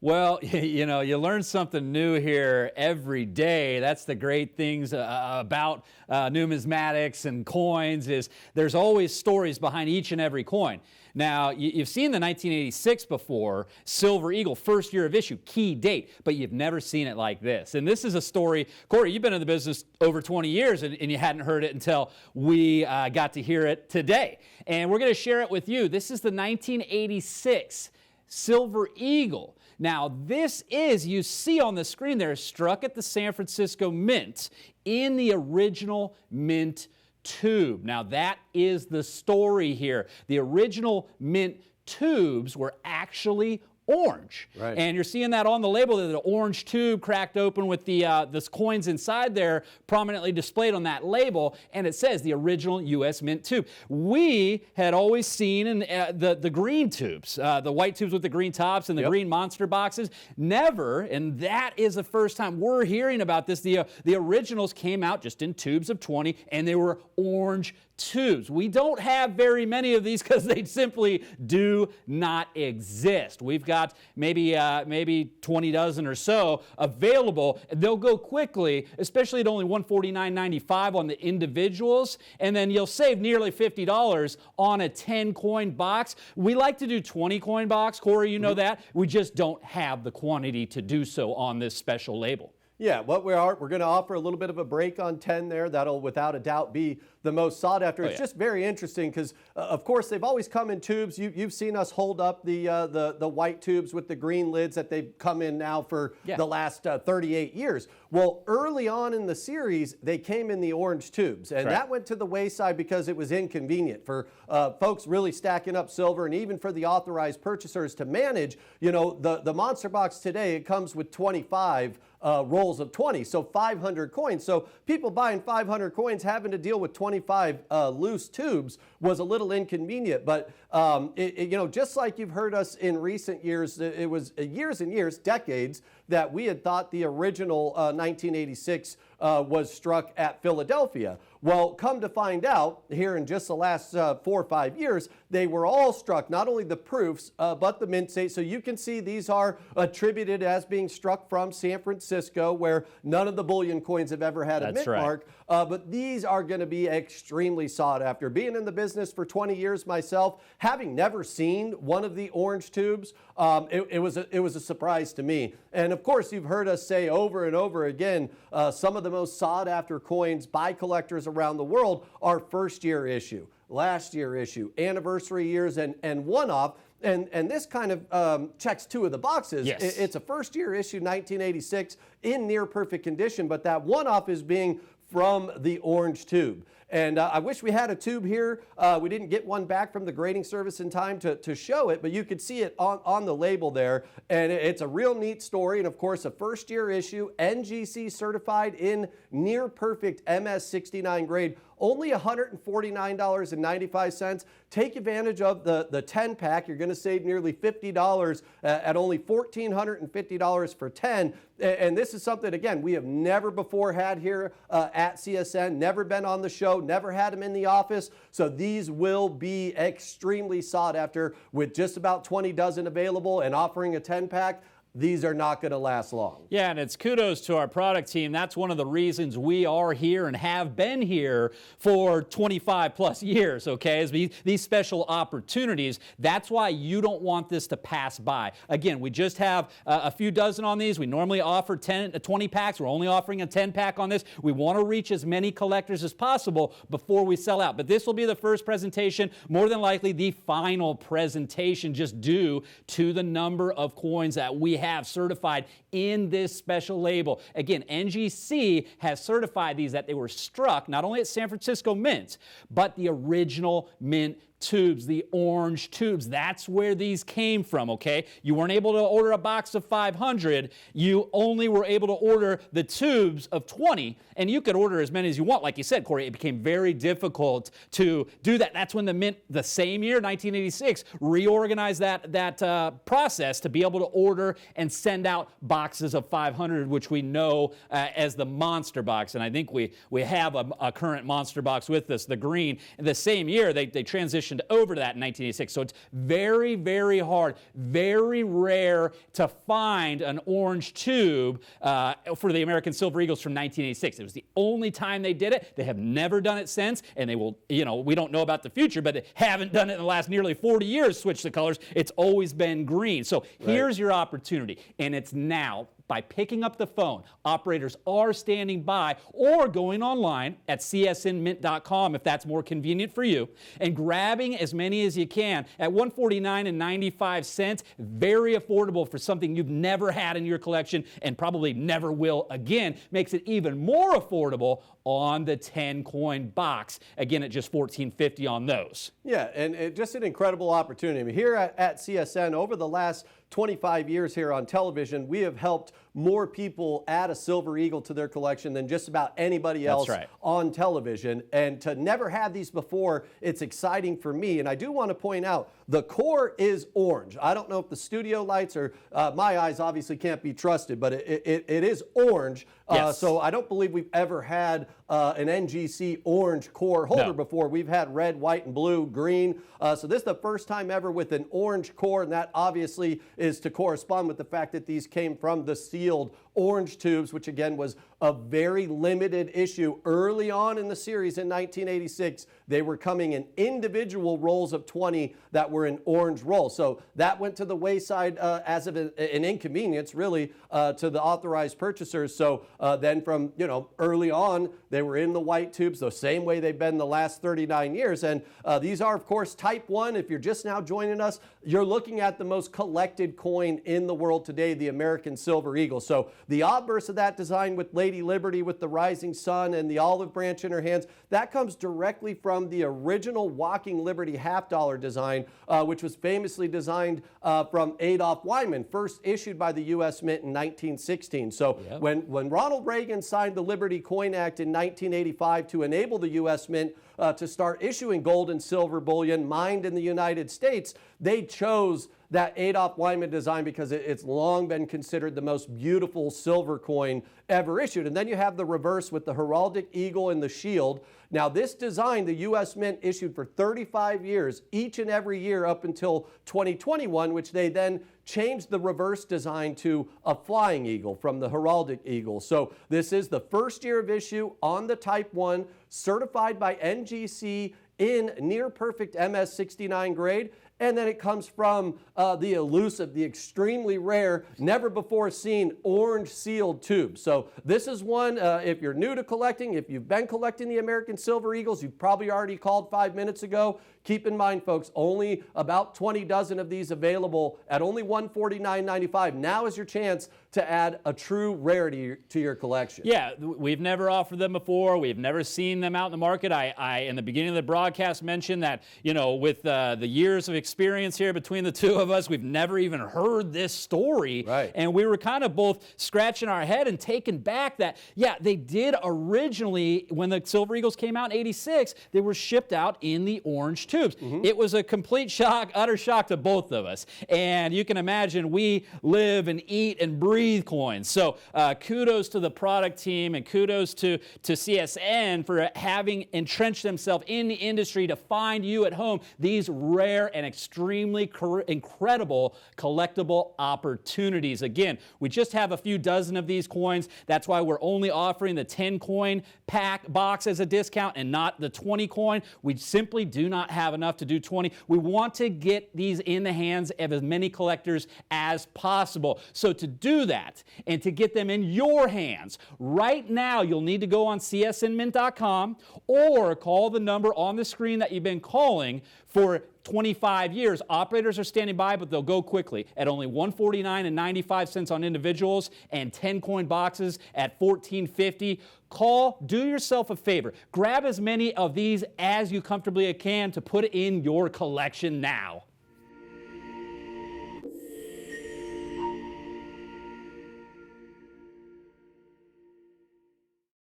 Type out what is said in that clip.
Well, you know, you learn something new here every day. That's the great things about numismatics and coins is there's always stories behind each and every coin. Now, you've seen the 1986 before, Silver Eagle, first year of issue, key date, but you've never seen it like this. And this is a story, Corey, you've been in the business over 20 years and you hadn't heard it until we got to hear it today. And we're going to share it with you. This is the 1986 Silver Eagle. Now, this is, you see on the screen there, struck at the San Francisco Mint in the original mint tube. Now, that is the story here. The original mint tubes were actually orange. Right. And you're seeing that on the label, the orange tube cracked open with the coins inside there prominently displayed on that label, and it says the original U.S. Mint tube. We had always seen in the green tubes, the white tubes with the green tops and the green monster boxes. Never, and that is the first time we're hearing about this. The originals came out just in tubes of 20, and they were orange tubes. We don't have very many of these because they simply do not exist. We've got maybe 20 dozen or so available. They'll go quickly, especially at only $149.95 on the individuals, and then you'll save nearly $50 on a 10 coin box. We like to do 20 coin box, Corey, you know that. We just don't have the quantity to do so on this special label. Yeah, what we're going to offer a little bit of a break on 10 there. That'll without a doubt be the most sought after. It's just very interesting because, of course, they've always come in tubes. You've seen us hold up the white tubes with the green lids that they've come in now for the last 38 years. Well, early on in the series, they came in the orange tubes, and that went to the wayside because it was inconvenient for folks really stacking up silver, and even for the authorized purchasers to manage. You know, the monster box today, it comes with 25 rolls of 20, so 500 coins. So people buying 500 coins having to deal with 25 loose tubes was a little inconvenient. But you know, just like you've heard us in recent years, it was years and years, decades, that we had thought the original 1986 was struck at Philadelphia. Well, come to find out, here in just the last 4 or 5 years, they were all struck, not only the proofs, but the mint date. So you can see these are attributed as being struck from San Francisco, where none of the bullion coins have ever had a mint mark. But these are going to be extremely sought after. Being in the business for 20 years myself, having never seen one of the orange tubes, it was a surprise to me. And of course, you've heard us say over and over again, some of the most sought after coins by collectors around the world are first year issue, last year issue, anniversary years, and one-off. And this kind of checks two of the boxes. Yes. It's a first year issue 1986 in near perfect condition, but that one-off is being from the orange tube. And I wish we had a tube here. We didn't get one back from the grading service in time to show it, but you could see it on the label there. And it's a real neat story. And of course, a first year issue, NGC certified in near perfect MS69 grade. Only $149.95. Take advantage of the 10 pack. You're going to save nearly $50 at only $1,450 for 10. And this is something, again, we have never before had here at CSN, never been on the show, never had them in the office. So these will be extremely sought after with just about 20 dozen available and offering a 10 pack. These are not going to last long. Yeah, and it's kudos to our product team. That's one of the reasons we are here and have been here for 25 plus years, okay, is these special opportunities. That's why you don't want this to pass by. Again, we just have a few dozen on these. We normally offer 20 packs. We're only offering a 10 pack on this. We want to reach as many collectors as possible before we sell out. But this will be the first presentation, more than likely the final presentation, just due to the number of coins that we have certified in this special label. Again, NGC has certified these that they were struck not only at San Francisco Mint, but the original mint tubes, the orange tubes. That's where these came from, okay? You weren't able to order a box of 500. You only were able to order the tubes of 20, and you could order as many as you want. Like you said, Corey, it became very difficult to do that. That's when the Mint, the same year, 1986, reorganized that process to be able to order and send out boxes of 500, which we know as the monster box. And I think we have a current monster box with us, the green. The same year, they transitioned transitioned over to that in 1986. So it's very, very hard, very rare to find an orange tube for the American Silver Eagles from 1986. It was the only time they did it. They have never done it since, and they will, we don't know about the future, but they haven't done it in the last nearly 40 years, switch the colors. It's always been green. So here's your opportunity, and it's now. By picking up the phone, operators are standing by or going online at csnmint.com if that's more convenient for you, and grabbing as many as you can at $149.95. Very affordable for something you've never had in your collection and probably never will again. Makes it even more affordable on the 10-coin box. Again, at just $14.50 on those. Yeah, and just an incredible opportunity. I mean, here at CSN, over the last 25 years here on television, we have helped more people add a Silver Eagle to their collection than just about anybody else on television. And to never have these before, it's exciting for me. And I do want to point out, the core is orange. I don't know if the studio lights or my eyes obviously can't be trusted, but it is orange. Yes. So I don't believe we've ever had an NGC orange core holder before. We've had red, white, and blue, green. So this is the first time ever with an orange core, and that obviously is to correspond with the fact that these came from the sealed orange tubes, which again was a very limited issue early on in the series in 1986. They were coming in individual rolls of 20 that were in orange roll. So that went to the wayside as of an inconvenience, really, to the authorized purchasers. So then from, early on, they were in the white tubes the same way they've been the last 39 years. And these are, of course, Type 1. If you're just now joining us, you're looking at the most collected coin in the world today, the American Silver Eagle. So the obverse of that design with Lady Liberty with the rising sun and the olive branch in her hands, that comes directly from the original Walking Liberty $half design, which was famously designed from Adolph Wyman, first issued by the U.S. Mint in 1916. So when Ronald Reagan signed the Liberty Coin Act in 1985 to enable the U.S. Mint to start issuing gold and silver bullion mined in the United States, they chose that Adolph Wyman design because it's long been considered the most beautiful silver coin ever issued. And then you have the reverse with the heraldic eagle and the shield. Now this design, the U.S. Mint issued for 35 years, each and every year up until 2021, which they then changed the reverse design to a flying eagle from the heraldic eagle. So this is the first year of issue on the Type 1, certified by NGC in near perfect MS69 grade. And then it comes from the elusive, the extremely rare, never before seen orange sealed tube. So this is one, if you're new to collecting, if you've been collecting the American Silver Eagles, you've probably already called 5 minutes ago. Keep in mind, folks, only about 20 dozen of these available at only $149.95. Now is your chance to add a true rarity to your collection. Yeah, we've never offered them before. We've never seen them out in the market. I in the beginning of the broadcast, mentioned that, with the years of experience here between the two of us, we've never even heard this story. Right. And we were kind of both scratching our head and taken back that, they did originally, when the Silver Eagles came out in '86, they were shipped out in the orange tubes. It was a complete shock, utter shock to both of us. And you can imagine we live and eat and breathe coins. So kudos to the product team and kudos to CSN for having entrenched themselves in the industry to find you at home these rare and extremely incredible collectible opportunities. Again, we just have a few dozen of these coins. That's why we're only offering the 10-coin pack box as a discount and not the 20-coin. We simply do not have enough to do 20. We want to get these in the hands of as many collectors as possible. So to do that and to get them in your hands right now, you'll need to go on csnmint.com or call the number on the screen that you've been calling for 25 years. Operators are standing by, but they'll go quickly at only $149.95 on individuals and 10-coin boxes at $14.50. Call, do yourself a favor. Grab as many of these as you comfortably can to put in your collection now.